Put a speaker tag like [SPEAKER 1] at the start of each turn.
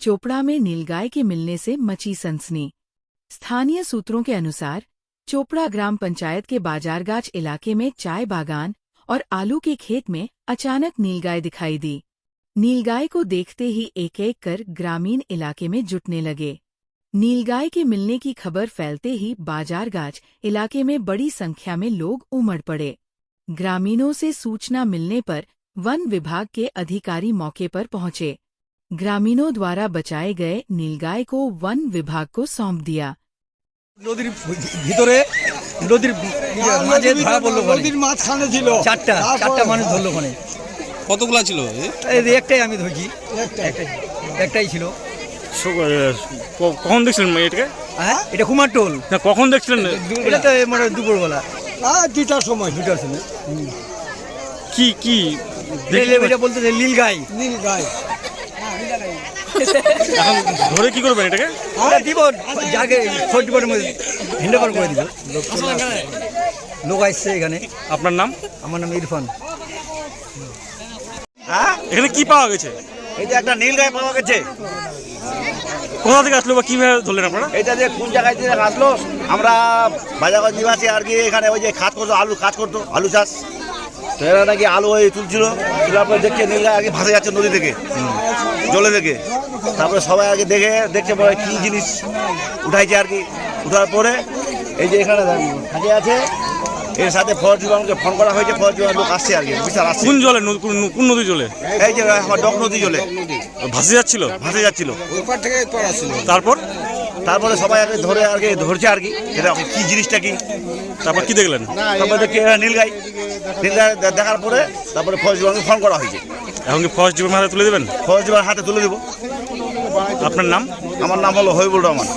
[SPEAKER 1] चोपड़ा में नीलगाय के मिलने से मची सनसनी। स्थानीय सूत्रों के अनुसार चोपड़ा ग्राम पंचायत के बाजारगाछ इलाके में चाय बागान और आलू के खेत में अचानक नीलगाय दिखाई दी। नीलगाय को देखते ही एक एक कर ग्रामीण इलाके में जुटने लगे। नीलगाय के मिलने की खबर फैलते ही बाजारगाछ इलाके में बड़ी संख्या में लोग उमड़ पड़े। ग्रामीणों से सूचना मिलने पर वन विभाग के अधिकारी मौके पर पहुंचे। ग्रामीणों द्वारा बचाए गए नीलगाय को वन विभाग को सौंप दिया।
[SPEAKER 2] নদীর ভিতরে নদীর মাঝে ধরা পড়লো, নদীর মাঝখানে ছিল চারটা মানুষ ধরলো। ওখানে
[SPEAKER 3] কতগুলা ছিল?
[SPEAKER 2] এই একটাই আমি ধরছি, একটাই ছিল।
[SPEAKER 4] কখন দেখছিলেন এটাকে?
[SPEAKER 2] হ্যাঁ, এটা কুমারটোল।
[SPEAKER 4] না, কখন দেখছিলেন?
[SPEAKER 2] এটা তো মানে দুপুরবেলা, 2টার সময়। কি কি এটা বলতে নীলগাই।
[SPEAKER 4] এখন ধরে কি করবেন এটাকে?
[SPEAKER 2] দিব যাকে ছোটবার মধ্যে হিন্ডাবার করে দিব। লোক আসছে এখানে।
[SPEAKER 4] আপনার নাম?
[SPEAKER 2] আমার নাম ইরফান।
[SPEAKER 5] হ্যাঁ,
[SPEAKER 4] এখানে কি পাওয়া গেছে?
[SPEAKER 5] এই যে একটা নীলগাই পাওয়া গেছে।
[SPEAKER 4] কোথা থেকে আসলো বা কিভাবে ধরলেন আপনারা?
[SPEAKER 5] এটা যে কোন জায়গায় থেকে আসলো, আমরা বাজারগঞ্জ নিবাসী আর কি, এখানে ওই যে খাত করতো, কাজ করতো, আলু চাষ। তো এরা নাকি আলু ওই তুলছিল, তোলার পরে দেখছে নীলগাই আগে ভাসে যাচ্ছে নদী থেকে, জলে থেকে। তারপরে সবাই আগে দেখছে বলে কী জিনিস উঠাইছে আর কি। উঠার পরে এই যে এখানে থাকে আছে, এর সাথে ফরেস্ট ডিপার্টমেন্টকে ফোন করা হয়েছে। ফরেস্ট ডিপার্টমেন্ট লোক আসছে আর কি, বিশাল আসছে।
[SPEAKER 4] কোন জলে? কোন নদী জলে?
[SPEAKER 5] এই যে ডক নদী জলে
[SPEAKER 4] ভাসে যাচ্ছিল।
[SPEAKER 5] তারপরে সবাই আগে ধরছে আর কি, এটা কি জিনিসটা কি।
[SPEAKER 4] তারপর কি দেখলেন?
[SPEAKER 5] তারপরে দেখি নীলগাই দেখার পরে তারপরে ফরেস্ট ডিপার্টমেন্টকে ফোন করা হয়েছে।
[SPEAKER 4] এখন কি ফরেস্ট ডিপার্টমেন্ট হাতে তুলে দেবেন?
[SPEAKER 5] ফরেস্ট ডিপার্টমেন্ট হাতে তুলে দেবো।
[SPEAKER 4] আপনার নাম?
[SPEAKER 5] আমার নাম হলো হবিবুর রহমান।